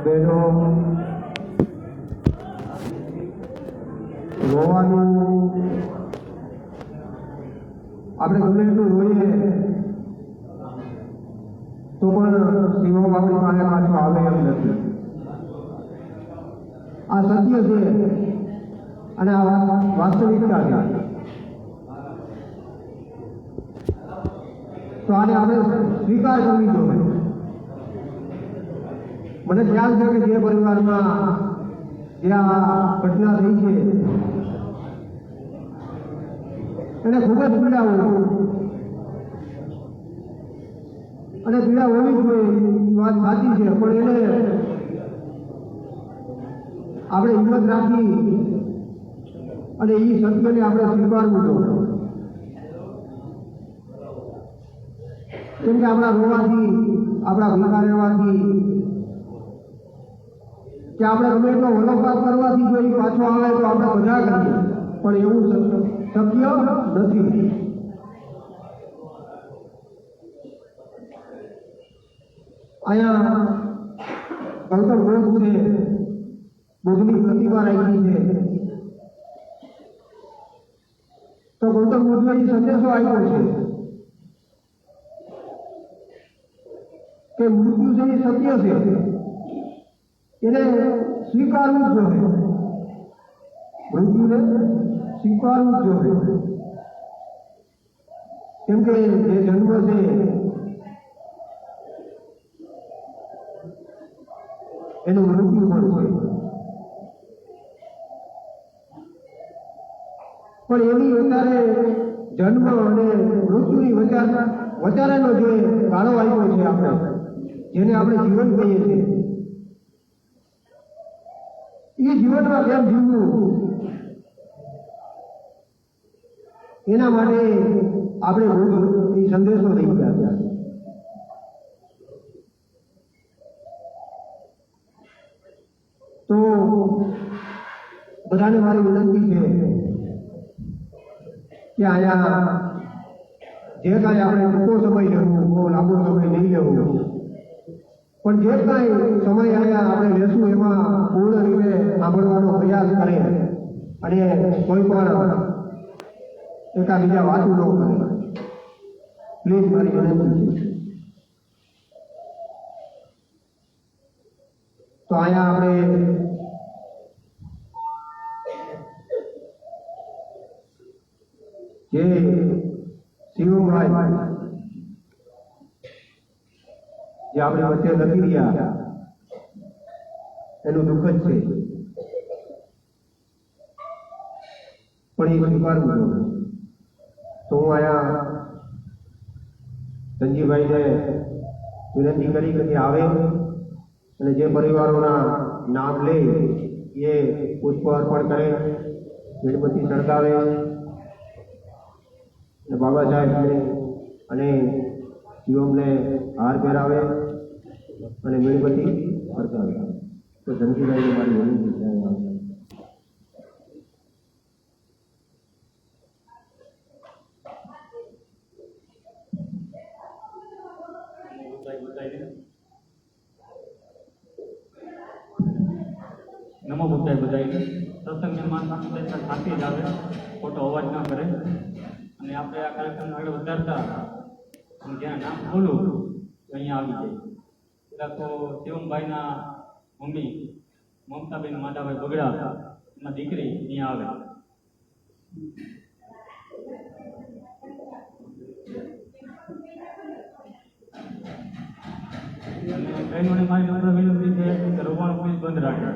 બહેનો રોવાનું આપણે ગમે એટલું રોઈએ તો પણ શિવો આપણી પાસે પાછો આવે એમ નથી. આ સત્ય છે અને આ વાસ્તવિકતા છે. તો આને આપણે સ્વીકાર કરવી જોઈએ. મને ખ્યાલ છે કે જે પરિવારમાં જે આ ઘટના થઈ છે એને ખૂબ જ પીડા હોય અને પીડા હોવી જ જોઈએ, વાત સાચી છે. પણ એને આપણે હિંમત રાખી અને એ સત્યને આપણે સ્વીકારવું જોઈએ. કેમ કે આપણા રોવાથી, આપણા ભૂખા રહેવાથી કે આપણે ગમે એટલો વલોપાત કરવાથી જો એ પાછો આવે તો આપણે મજા કરીએ, પણ એવું શક્ય નથી. અહીંયા ગૌતમ બુદ્ધ છે, બુદ્ધની પ્રતિભા રાખી છે. તો ગૌતમ બુદ્ધે એ સંદેશો આપ્યો છે કે મૃત્યુ છે એ સત્ય છે, એને સ્વીકારવું જ જોઈએ. મૃત્યુને સ્વીકારવું જ જોઈએ. કેમ કે જે જન્મ છે એનું મૃત્યુ પણ છે. પણ એવી અત્યારે જન્મ અને મૃત્યુની વચારેનો જે ગાળો આપ્યો છે આપણે, જેને આપણે જીવન કહીએ છીએ, એ જીવનમાં કેમ જીવવું એના માટે આપણે રોજ એ સંદેશો લઈ ગયા છે. તો બધાને મારી વિનંતી છે કે અહીંયા જે કાંઈ આપણે ટૂંકો સમય લેવું, બહુ લાંબો સમય નહીં લેવો, પણ જે કાંઈ સમય અહીંયા આપણે લેશું એમાં પૂર્ણ રીતે સાંભળવાનો પ્રયાસ કરે અને કોઈ પણ એકાબીજા વાતું ન કરે. પ્લીઝ મારી વિનંતી છે. તો અહીંયા આપણે જે શિવભાઈ જે આપણે વચ્ચે લખી રહ્યા એનું દુઃખ જ છે, પણ એ સ્વીકારવું જોઈએ. તો હું અહીંયા સંજીવભાઈને વિનંતી કરી કે આવે અને જે પરિવારોના નામ લે એ પુષ્પ અર્પણ કરે, મીણબત્તી સળગાવે અને બાબા સાહેબને અને શિવમને હાર પહેરાવે અને મીણબત્તી સળગાવે. તો ધનજીભાઈને મારી વિનંતી છે. નમો બુદ્ધાય બધાય. સત્સંગની માનતા સાથે જ આવે, ખોટો અવાજ ના કરે. અને આપણે આ કાર્યક્રમ આગળ વધારતા હું જ્યાં નામ બોલું તો અહીંયા આવી જાય. પેલા તો શિવમભાઈના મમ્મી મમતાબેન માધાભાઈ બગડા, એમાં દીકરી અહીંયા આવે. અને બહેનોને મારી નમ્ર વિનંતી છે કે રોવાનું પ્લીઝ બંધ રાખે.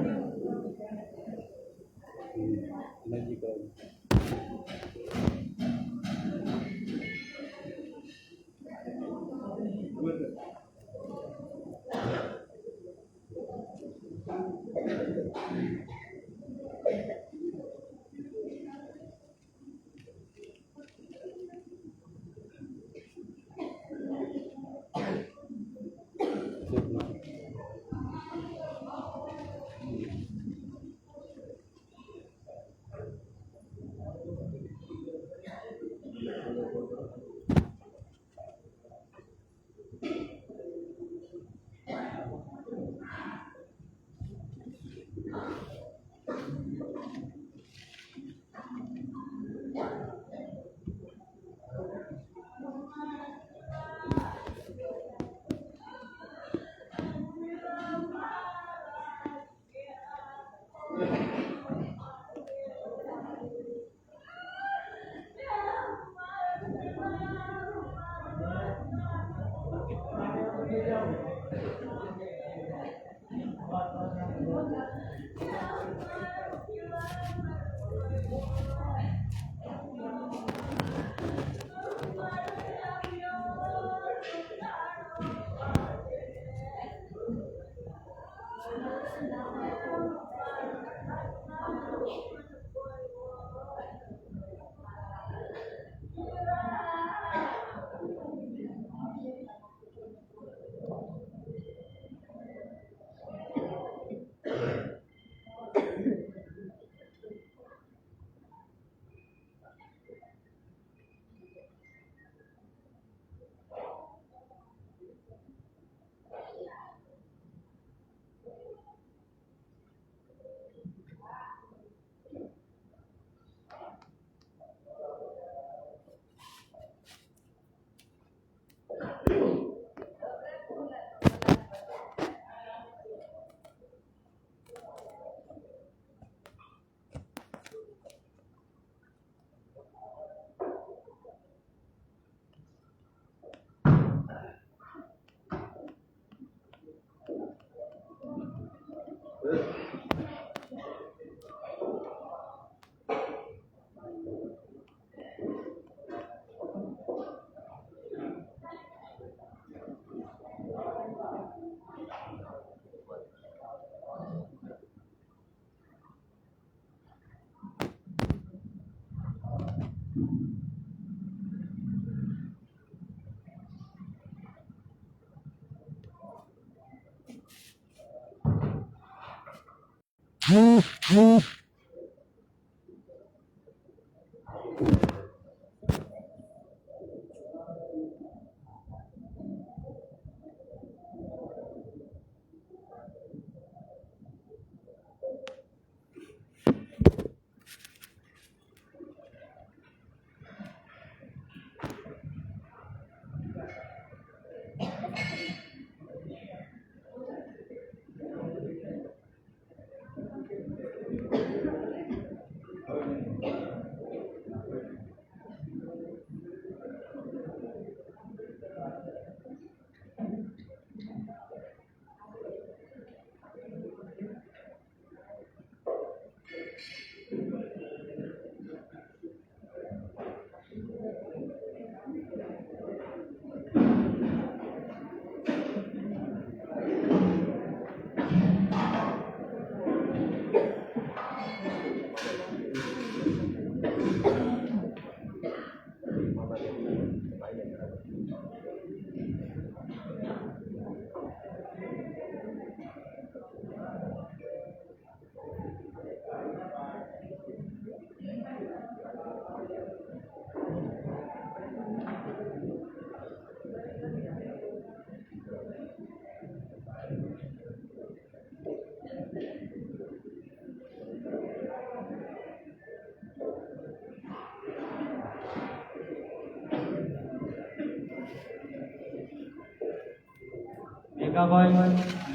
મેઘાભાઈ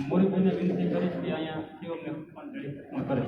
મોરીભાઈને વિનંતી કરીશ કે અહીંયા શિવમને પણ કરે.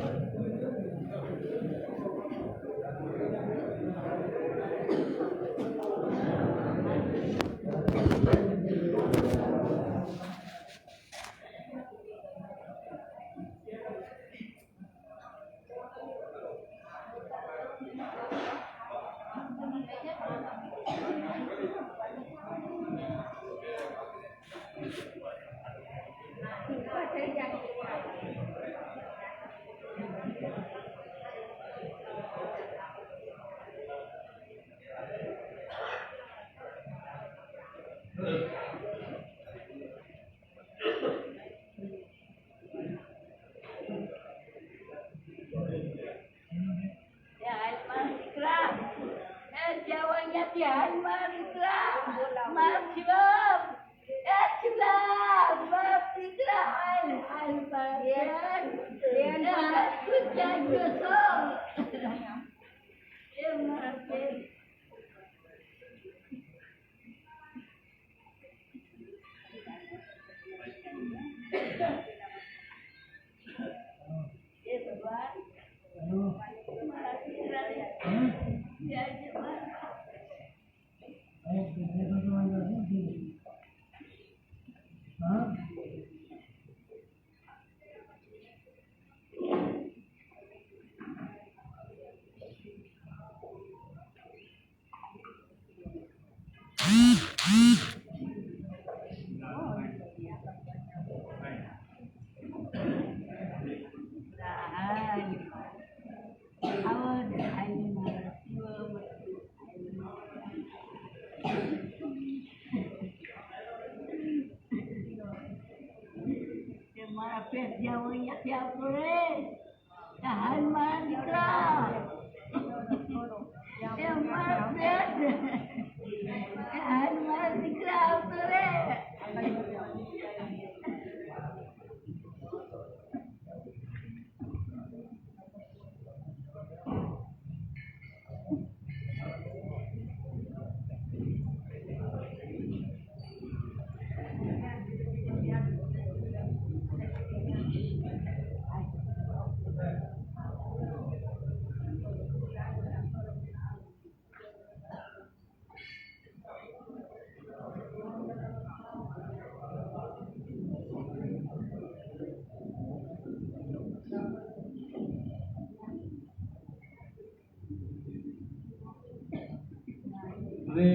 હવે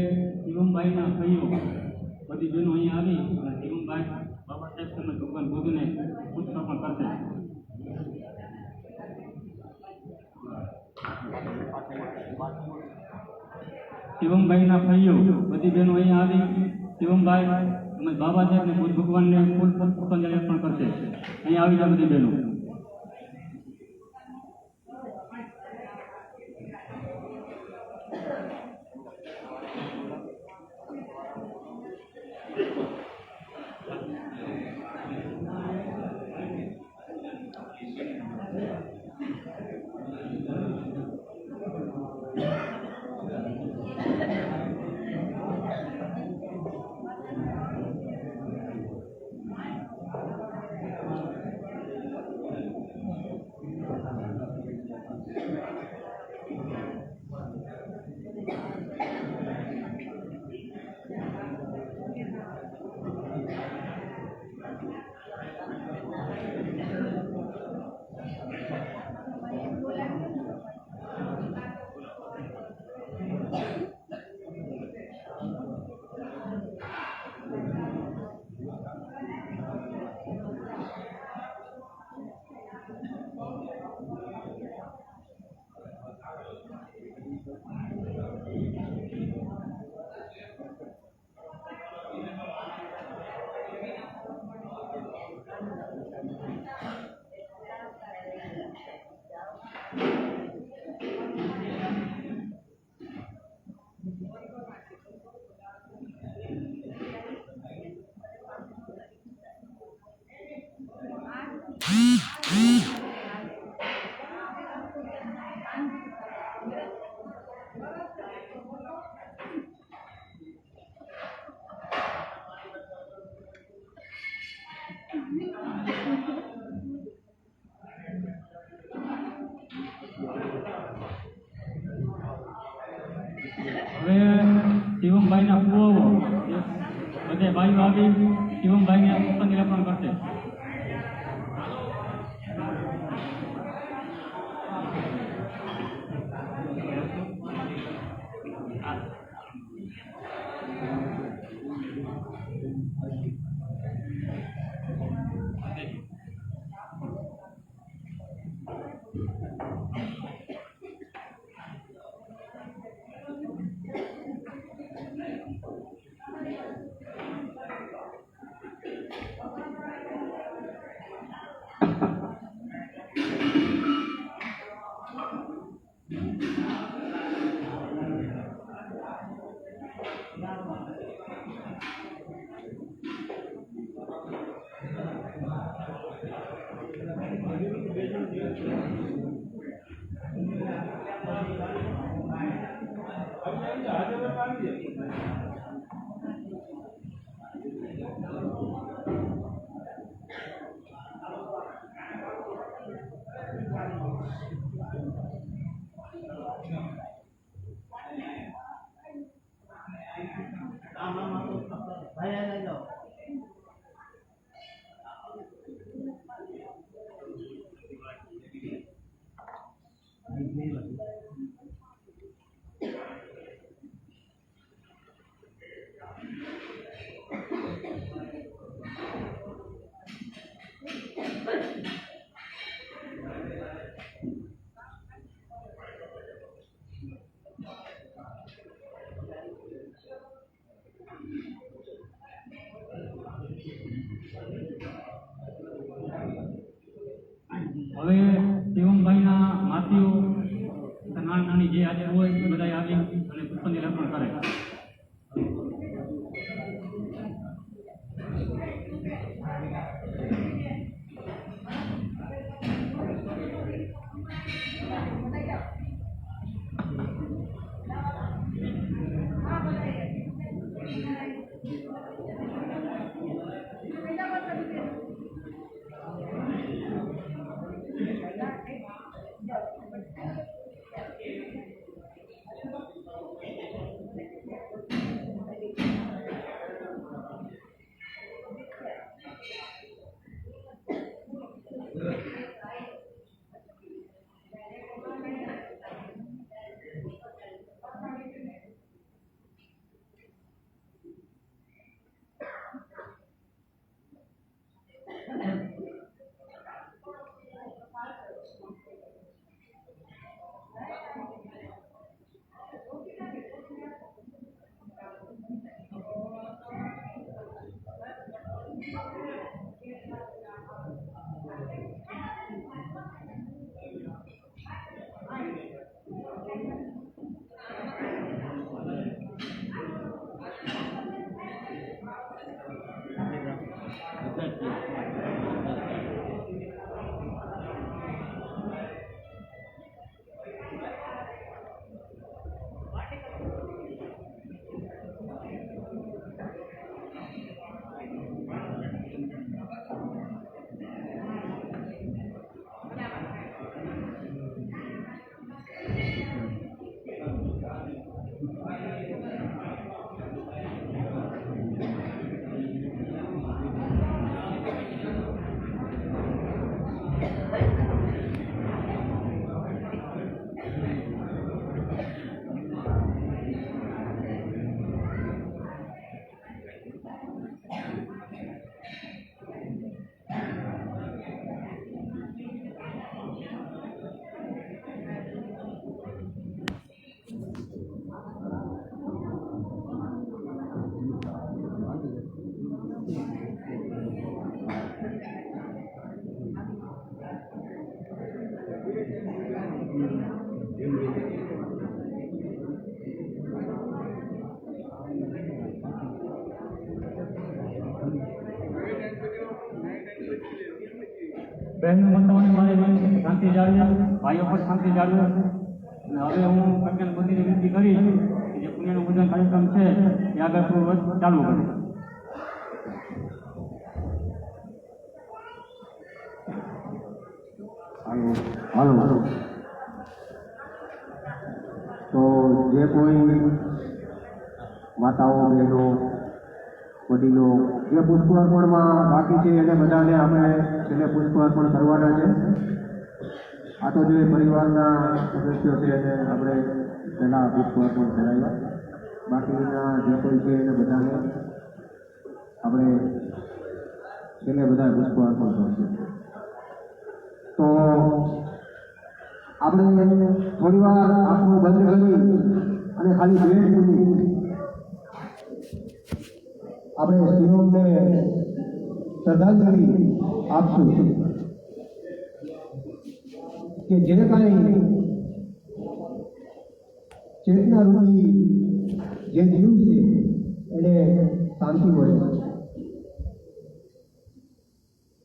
શિવમભાઈના ભાઈઓ બધી બહેનો અહીંયા આવી અને શિવમભાઈ બાબા સાહેબ તમે ભગવાન બુદ્ધને પુષ્પ પણ કરશે. શિવમભાઈના ભાઈઓ બધી બહેનો અહીંયા આવી શિવમભાઈ તમે બાબા સાહેબને બુદ્ધ ભગવાનને ફૂલ પુષ્પાંજલિ અર્પણ કરશે. અહીંયા આવી જાય બધી બહેનો. હવે શિવમભાઈના ફુવાઓ બધે ભાઈઓ આવી શિવમભાઈને પુષ્પાંજલિ અર્પણ કરશે. હવે શિવમભાઈના માસીઓ નાની નાની જે આજે હોય એ બધા આવી અને પુષ્પાંજલિ અર્પણ કરે. બહેનો મંડળોને મારી શાંતિ જાળવે, ભાઈઓ પર શાંતિ જાળવે. અને હવે હું કલ્યાણ બુદ્ધિની વિનંતી કરીશ કે જે પુણ્યનું પૂજન કાર્યક્રમ છે એ આગળ પૂર્વક ચાલુ કરે. હાલો. તો જે કોઈ માતાઓ બહેનો વડીલો જે પુષ્પ અર્પણમાં બાકી છે એને બધાને આપણે છેલ્લે પુષ્પ અર્પણ કરવાના છે. આ તો જે પરિવારના સદસ્યો છે એને આપણે પહેલાં પુષ્પ અર્પણ કરાવ્યા, બાકીના જે કોઈ છે એને બધાને આપણે છેલ્લે બધા પુષ્પ અર્પણ કરશું. તો આપણે થોડી વાર આંખો બંધ કરી અને ખાલી 2 મિનિટ આપણે શિરોમને શ્રદ્ધાંજલિ આપશું કે જે કાંઈ ચેતનારૂપી જે જીવ છે એને શાંતિ મળે.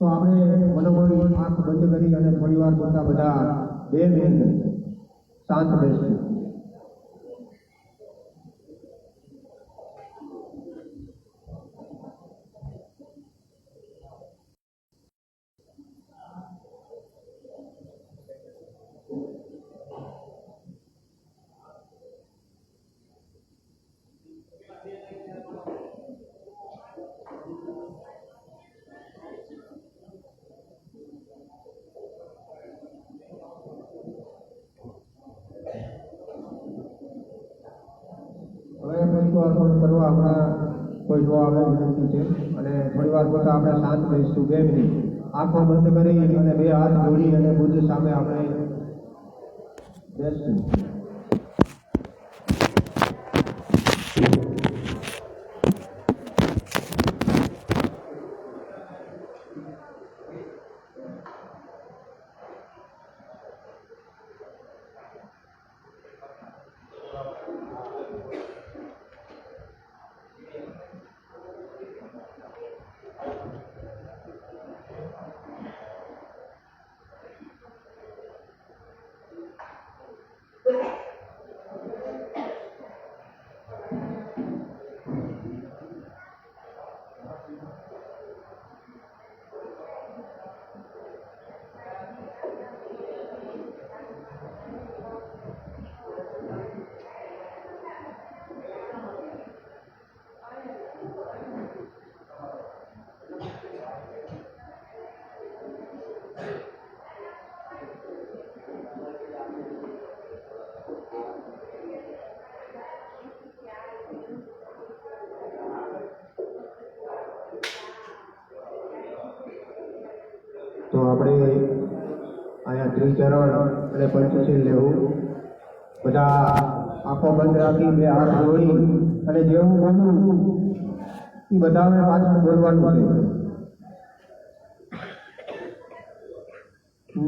તો આપણે મનોમન આંખ બંધ કરી અને થોડી વાર કરતા બધા 2 મિનિટ શાંત રહેશું. અર્પણ કરવા હમણાં કોઈ જોવા આવે વિનંતી છે અને થોડી વાર પછી આપણે શાંત રહીશું. 2 મિનિટ આંખો બંધ કરી અને 2 હાથ જોડી અને બુદ્ધ સામે આપણે બેસશું. તો આપણે અહીંયા ત્રિચરણ અને પંચશીલ લેવું. બધા આંખો બંધ રાખી 2 હાથ જોડી અને જેવું બોલવું એ બધાને પાછળ બોલવાનું છે.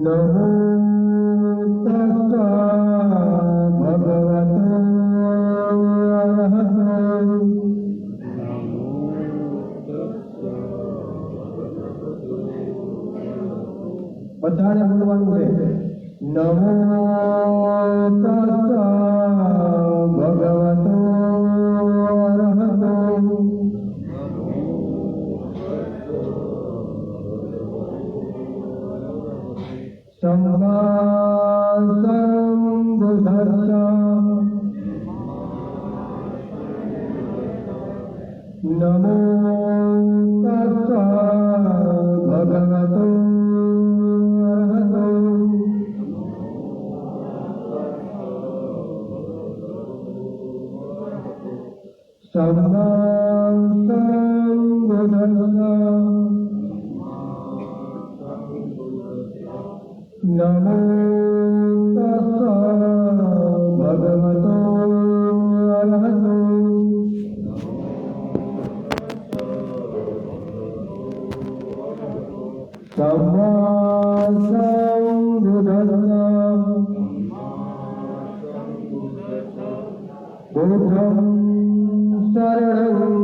નમો તસ્સ ભગવતો બધાને બોલવાનું છે. નમો તસ્સ ભગવતો અરહતો સમ્મા સંબુદ્ધસ્સ. નમો તસ્સ ભગવતો સમ્મા સંબુદ્ધસ્સ. નમો તસ્સ ભગવતો અરહતો સમ્મા સંબુદ્ધસ્સ. બુદ્ધં શરણં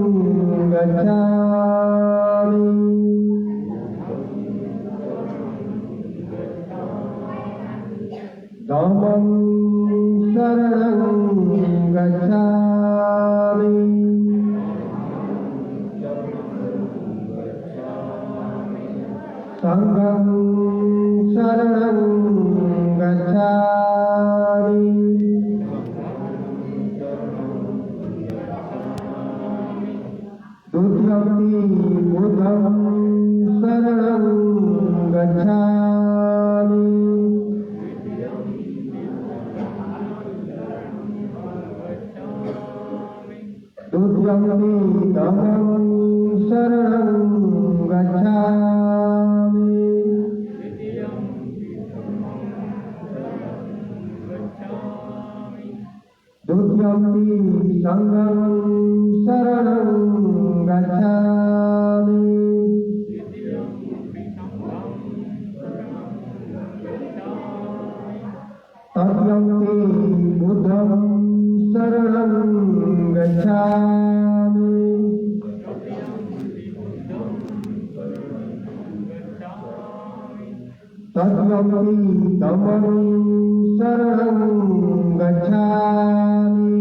ગચ્છામિ. ધમ્મં શરણં ગચ્છામિ. સંઘં શરણં ગચ્છામિ. तुभ्यंति धम्मं शरणं गच्छामि तुभ्यंति संघं शरणं गच्छामि तथ्यंति बुद्धं शरणं गच्छामि तथ्यंति धम्मं शरणं गच्छामि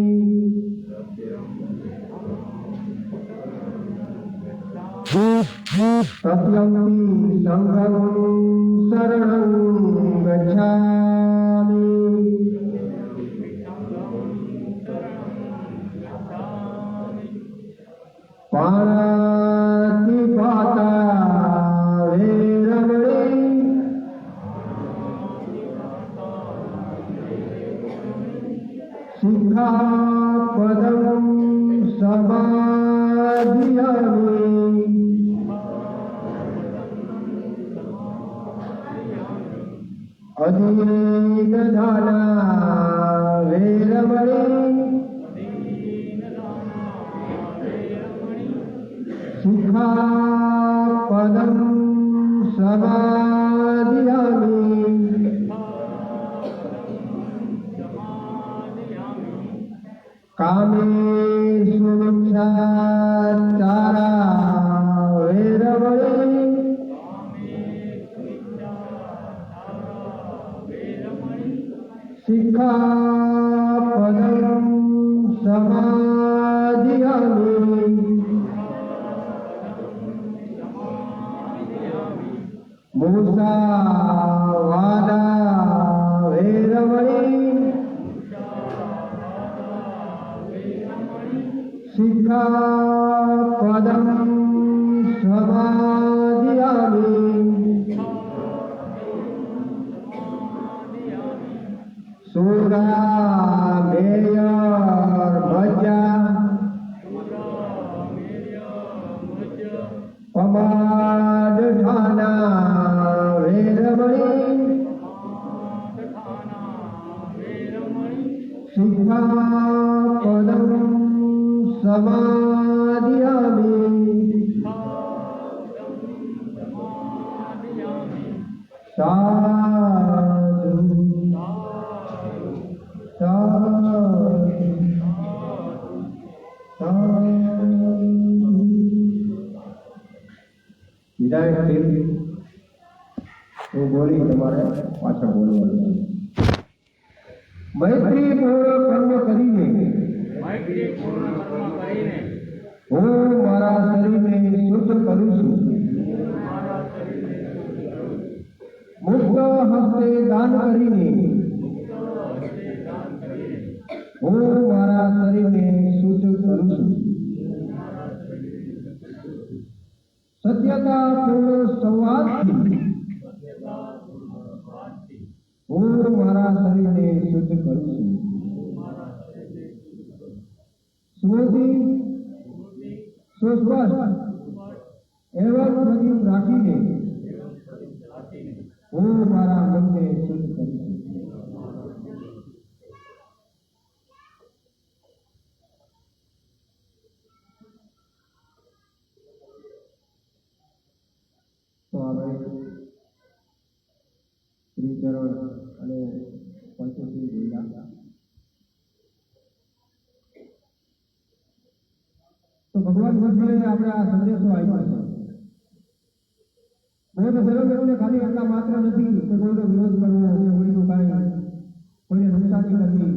तथ्यंति संघं शरणं गच्छामि पाणातिपाता वेरमणि सिक्खापदं समाधियामि अधीनदाना वेरमणि सिक्खापदं समाधियामि कामेषु मिथ्याचारा वेरमणि सिक्खापदं समाधियामि मुसावादा वेरमणि सिक्खापदं समाधियामि सूरामेयर्भजा पमादठाना वेरमणि सिक्खापदं समाधियामि साधु વિધાયક હું બોલી તમારે પાછળ બોલવાનું મૈત્રીપૂર્ણ કર્મ કરીને હું મારા શરીરને શુદ્ધ કરું છું મુક્ત હસ્તે દાન કરીને હું મારા શરીરને શુદ્ધ કરું છું સત્યતાપૂર્ણ સંવાદથી હું મારા શરીરને શુદ્ધ કરું છું સ્મૃતિ સુસ્પષ્ટ એવં પ્રદીપ રાખીને હું મારા મનને શુદ્ધ કરું છું તો આપણે શ્રીચરણ અને પંચશ્રી બોલ્યા તો ભગવાન બુદ્ધએ આપણે આ સંદેશો આપ્યો છે બૌદ્ધ ધર્મ એટલે ખાલી એટલા માત્ર નથી કે કોઈનો વિરોધ કરવો કોઈનું કાંઈ કોઈને નુકસાની કરવી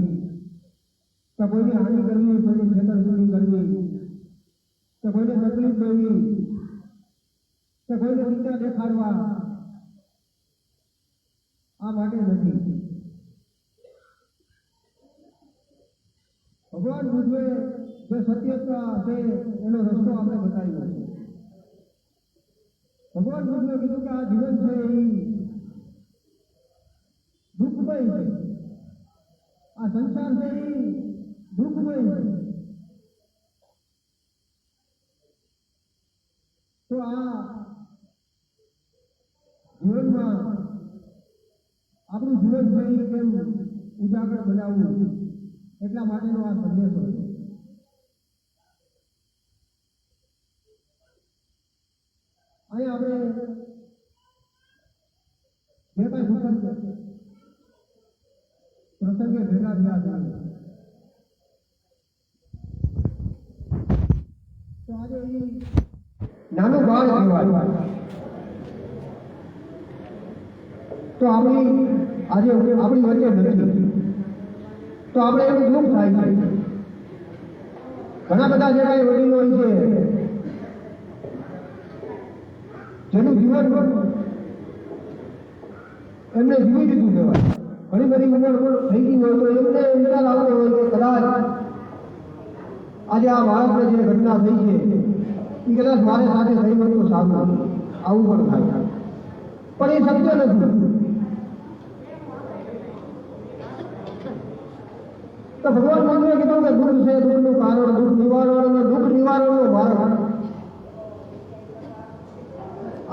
કે કોઈની હાનિ કરવી કોઈની છેતરપિંડી કરવી કે કોઈને તકલીફ દેવી કે કોઈને નીચા દેખાડવા આ માટે નથી ભગવાન બુદ્ધે જે સત્યતા છે એનો રસ્તો આપણે બતાવ્યો છે ભગવાન બુદ્ધે કીધું કે આ જીવન છે એ દુઃખમય છે આ સંસાર છે એ દુઃખમય છે આપણું જીવનશૈલી કેમ ઉજાગર બનાવવું એટલા માટેનો આ સંદેશો છે. અહીંયા આપણે જે કાંઈ પ્રસંગે ભેગા થયા હતા તો આજે નાનું બાળ કહેવાય તો આપણી આજે આપણી વચ્ચે નથી તો આપણે એવું દુઃખ થાય છે. ઘણા બધા જે કાંઈ વડીલો હોય છે જેનું જીવન એમને જીવી દીધું કહેવાય. ઘણી બધી ઉંમર થઈ ગઈ હોય તો એમને વિચાર આવતો હોય કે કદાચ આજે આ બાળકને જે ઘટના થઈ છે એ કદાચ મારે સાથે થઈ હોય તો સારું, આવું પણ થાય. પણ એ શક્ય નથી. તો ભગવાન મંદિરે કીધું કે દુઃખ છે, દુઃખનું કારણ, દુઃખ નિવારણ અને દુઃખ નિવારણનું માર્ગ.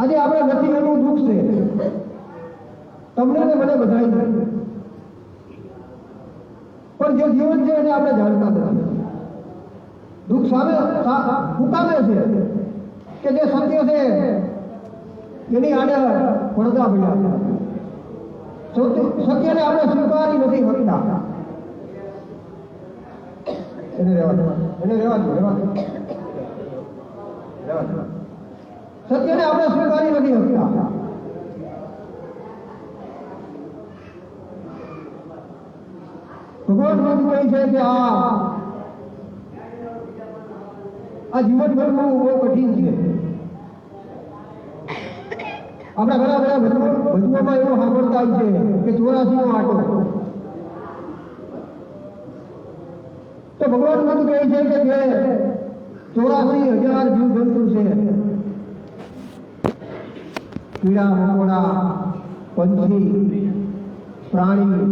આજે આપણે નથી એનું દુઃખ છે, તમને ને મને બધાય છે. પણ જે જીવન છે એને આપણે જાણતા નથી. દુઃખ સામે ઉતામે છે કે જે સત્ય છે એની આડે પડદા પડ્યા. સત્યને આપણે સ્વીકારી નથી શકતા. એને રહેવા દો. સત્યને આપણે સ્વીકારી નથી શકતા. ભગવાન કહે છે કે આ જીવન ભરવું બહુ કઠિન છે. આપણા ઘણા બધા ભજવામાં એવો સાંભળતા છે કે 84નો આંટો. તો ભગવાન કહે છે કે 84,000 જીવજંતુ છે. કીડા મકોડા, પંછી, પ્રાણી,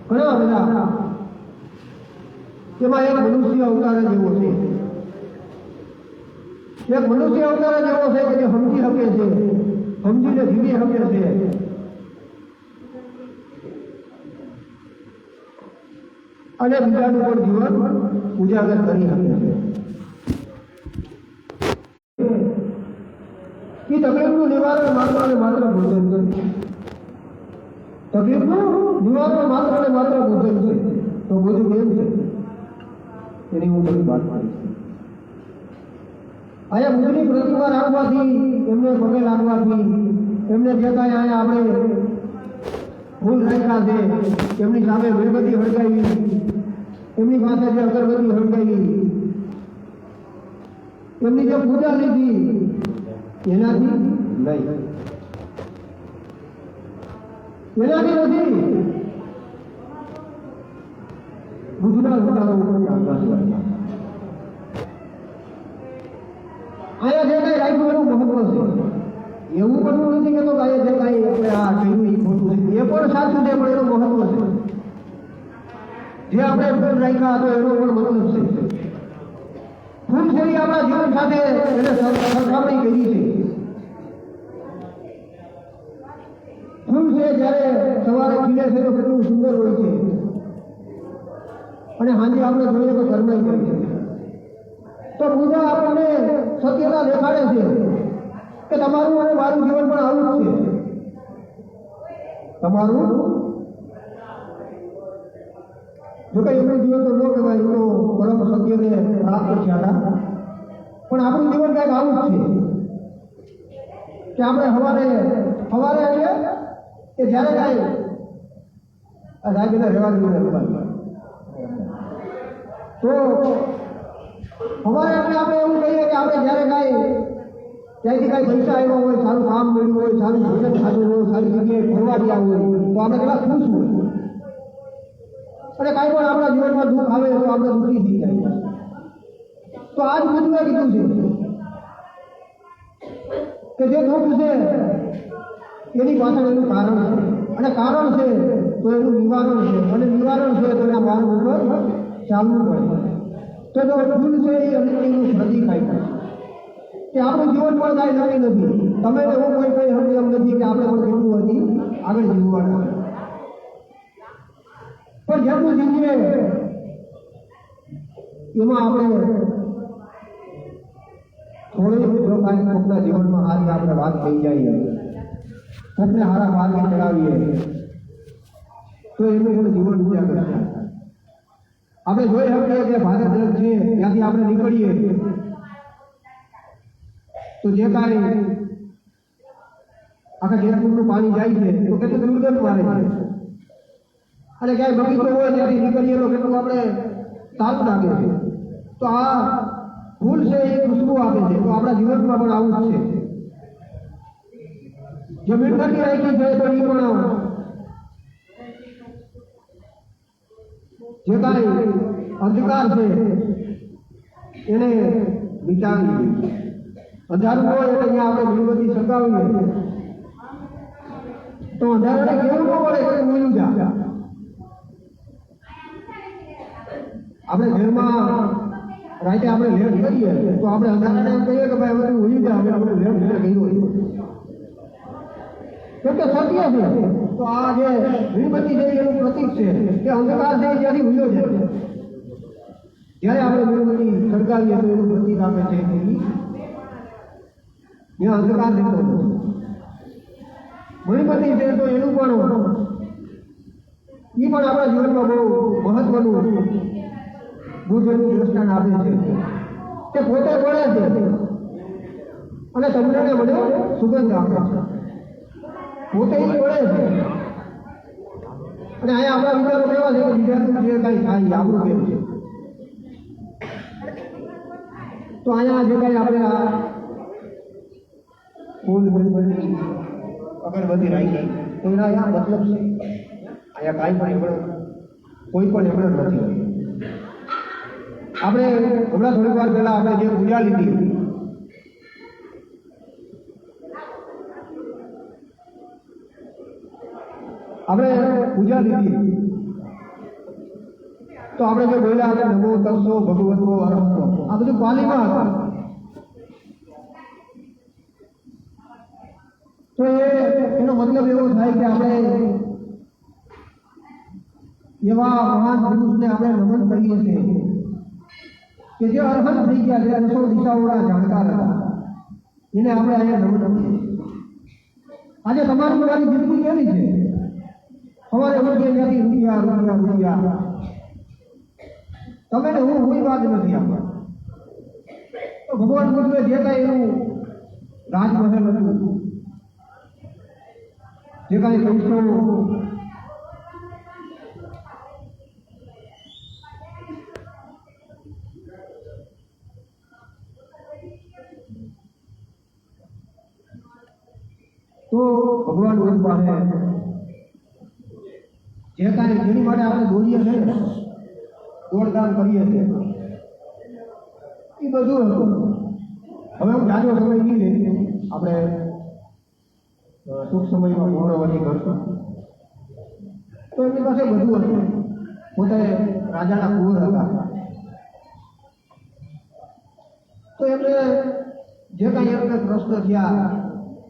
ઘણા બધા. એમાં એક મનુષ્ય અવતાર જેવો છે. એક મનુષ્ય અવતાર જેવો છે કે જે સમજી શકે છે, સમજીને જીવી શકે છે. અને બીજાનું પણ જીવન ઉજાગર કરી શકે છે. એ તકલીફનું નિવારણ માત્ર અને માત્ર ભોજન છે. તકલીફનું નિવારણ માત્ર અને માત્ર ભોજન છે. તો ભોજન કેમ છે એની હું બધી વાત કરીશ. અહીંયા બુદ્ધની પ્રતિમા રાખવાથી, એમને પગે લાગવાથી, એમને જે કાંઈ અહીંયા આપણે ફૂલ રાખ્યા છે, એમની સામે મીણબત્તી હળગાવી, એમની પાસે જે અગરબત્તી હળગાવી, એમની જે પૂજા લીધી એનાથી નહીં, એનાથી નથી. બુદ્ધના વિચારો અહીંયા જે કઈ રાખ્યું એનું મહત્વ છે. એવું પણ નથી કેતો કે અહીંયા જે કઈ આપણે આ કહ્યું એ ખોટું છે. એ પણ સાચું છે, પણ એનું મહત્વ છે. જે આપણે ફૂલ રાખ્યા હતો એનો પણ મતલબ છે. ફૂલ છે એ આપણા જીવન સાથે એને સરખામણી કરી છે. ફૂલ છે જ્યારે સવારે ખીલે છે તો કેટલું સુંદર હોય છે, અને સાંજે આપણે જોઈએ તો ગરમાઈ જાય છે. તો પૂજા આપણને સત્યતા દેખાડે છે કે તમારું અને મારું જીવન પણ આવું જ છે. તમારું જો કઈ એમનું જીવન તો ન કહેવાય, તો પરમ સત્યને પ્રાપ્ત થયા હતા. પણ આપણું જીવન કંઈક આવું જ છે કે આપણે સવારે આવીએ કે જ્યારે કાંઈ રાજ્યને રહેવા દેવું તો અમારે એટલે આપણે એવું કહીએ કે આપણે જ્યારે કાંઈ ત્યાંથી કાંઈ પૈસા આવ્યા હોય, સારું કામ મળ્યું હોય, સારું ભોજન ખાધું હોય, સારી જગ્યાએ ફરવા ગયા હોય તો આપણે કેટલા ખુશ હોય. અને કાંઈ પણ આપણા જીવનમાં દુઃખ આવે તો આપણે દુઃખી થઈ જાય. તો આ જ બુદ્ધે કીધું છે કે જે દુઃખ છે એની પાછળ એનું કારણ છે, અને કારણ છે તો એનું નિવારણ છે, અને નિવારણ છે તો એના માર્ગ ઉપર ચાલવું પડે. તો જો ફૂલ છે એ અનિત્યનું પ્રતિક આપ્યું કે આપણું જીવન પણ કાંઈ નક્કી નથી. તમે ને હું કોઈ સમજ એમ નથી કે આપણે પણ કેટલું હજી આગળ જીવવાનું પણ જેટલું જીવીએ એમાં આપણે થોડી જો કાંઈ કોકના જીવનમાં સારી આપણે વાત થઈ જાય કોકને સારા માર્ગે ચડાવીએ તો એનું પણ જીવન ઉજાગર થાય આપણે જોઈ શકીએ કે ભારત દેશ છે ત્યાંથી આપણે નીકળીએ તો જે કાંઈ આખા જેતપુરનું પાણી જાય છે તો કેટલું દુર્ગંધ મારે છે અને ક્યાંય બગીચો હોય ત્યાંથી નીકળીએ તો કેટલું આપણે સારું લાગે છે તો આ ફૂલ છે એ ખુશ્બુ આપે છે તો આપણા જીવનમાં પણ આવું જ છે જો મીઠાની રાખી છે તો એ પણ જે કાંઈ અંધકાર છે એને વિચારવી અંધારું હોય એટલે અહીંયા આપણે મીણબત્તી સળગાવીએ તો અંધારાને કેવું ન પડે કે મૂલ્યું જા આપણે ઘરમાં રાતે આપણે લેટ કરીએ તો આપણે અંધારાને એમ કહીએ કે ભાઈ હવે તું ઉઈ જા હવે આપણે લેટ કર્યું કેમ કે સત્ય છે તો આ જે મીણબત્તી છે એનું પ્રતીક છે કે અંધકાર છે જ્યાંથી ઉયો જાય જ્યારે આપણે મીણબત્તી સળગાવીએ તો એનું પ્રતીક આપે છે કે ત્યાં અંધકાર રહેતો નથી મીણબત્તી છે તો એનું પણ એ પણ આપણા જીવનમાં બહુ મહત્વનું બુદ્ધનું દ્રષ્ટાંત આપે છે કે પોતે પડે છે અને તમને મને સુગંધ આપે છે પોતે પડે છે અને અહીંયા આપણા વિચારો કેવા છે કે બીજાનું જે કાંઈ થાય આપણું કેમ છે તો અહીંયા જે કાંઈ આપણે આ ફૂલ અગરબત્તી રાખી તો એના અહીંયા મતલબ છે અહીંયા કાંઈ પણ એમણે કોઈ પણ એમણે નથી આપણે હમણાં થોડીક વાર પહેલા આપણે જે પૂજા લીધી આપણે પૂજા લીધી તો આપણે જે બોલ્યા હતા નમો તસ્સો ભગવતો અરહતો આ બધું પાલીમાં હતા તો એનો મતલબ એવો થાય કે આપણે એવા મહાન પુરુષને આપણે નમન કરીએ છીએ કે જે અર્હત થઈ ગયા છે 200 દિશાઓના જાણકાર હતા એને આપણે અહીંયા નમન કરીએ આજે તમારી મારી જિંદગી કેવી છે સવારે ઉઠીએ ત્યાંથી રૂપિયા તમે ને હું કોઈ વાત નથી આપવા તો ભગવાન બુદ્ધે જે કાંઈ એનું રાજમહેલ હતું જે કાંઈ પૈસો તો ભગવાન બુદ્ધ પાસે જે કાંઈ જેની માટે આપણે બોલીએ છીએ ને ગોળદાન કરીએ છીએ એ બધું હતું હવે હું જાજો સમય નહીં લઈ આપણે ટૂંક સમયમાં પૂર્ણવતી કરશું તો એમની પાસે બધું હતું પોતે રાજાના કુંવર હતા તો એમને જે કાંઈ એમને પ્રશ્ન થયા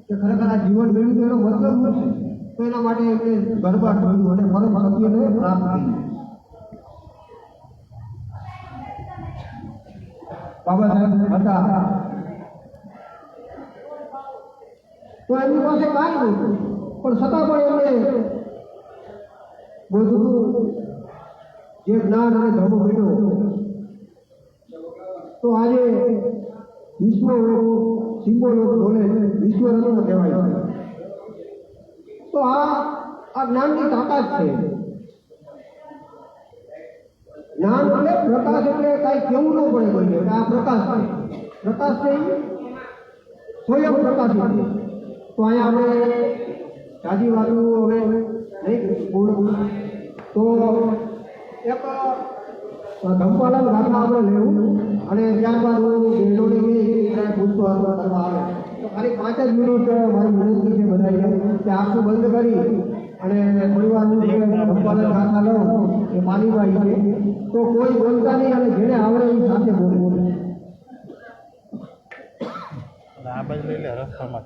કે ખરેખર આ જીવન મેળવ્યું તો એનો મતલબ શું છે તો એના માટે એમને ગરબા જોયું અને પરમ સત્યને પ્રાપ્ત કર્યું બાબા સાહેબ હતા તો એમની પાસે કાંઈ નહોતું પણ છતાં પણ એમને બધું જે જ્ઞાન અને ધર્મ મળ્યો તો આજે વિશ્વ સિમ્બોલો બોલે વિશ્વરત્ન કહેવાય છે તો આ જ્ઞાનની તાકાત છે જ્ઞાન એટલે પ્રકાશ એટલે કાંઈ કેવું ન પડે કોઈને આ પ્રકાશ છે પ્રકાશ છે સ્વયં પ્રકાશિત છે તો અહીંયા આપણે સાદી વાતો હવે નહીં પૂર્ણ તો એક ધંપાલાલ ગાથા આપણે લેવું અને ત્યારબાદ હું બહેનોને કંઈ પૂછતો કરવા આવે તો ખાલી 5 જ મિનિટ મારી વિનંતી છે બધાને કે આંખો બંધ કરી અને થોડી વાર હું ધંપાલાલ ગાથા લઉં એ પાણીમાં છે તો કોઈ બોલતા નહીં અને જેને આવડે એ સાથે બોલે આ બાજુ લઈ લે રસ્તામાં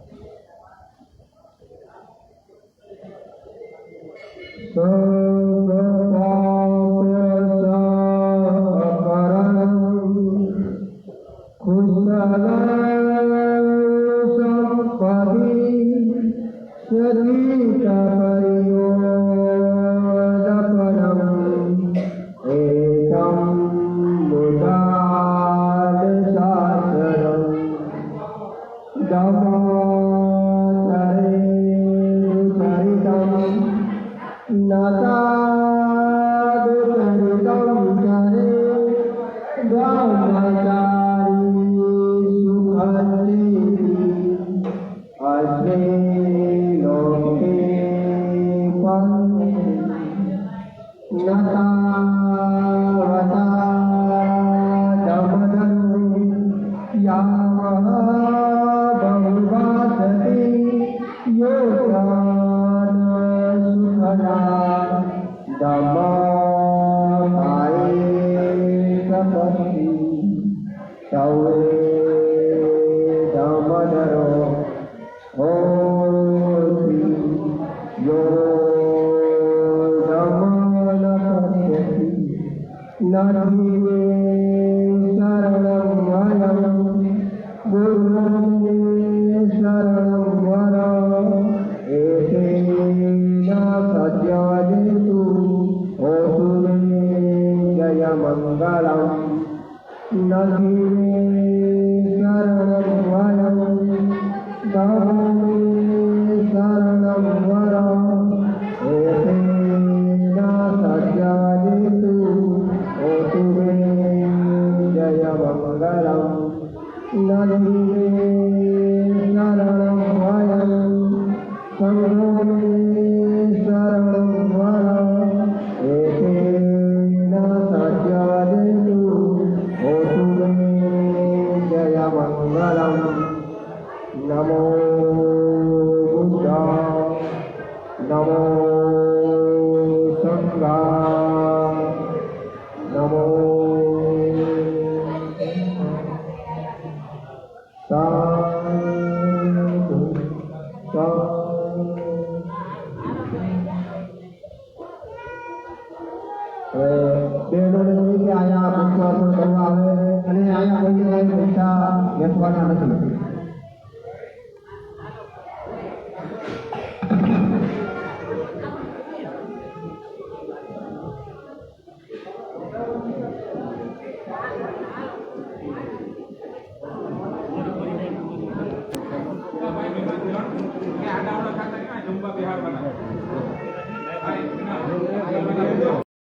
આયા પુષ્પાર્પણ કરવા આવે અને આયા કોઈ પૈસા વેચવાના નથી.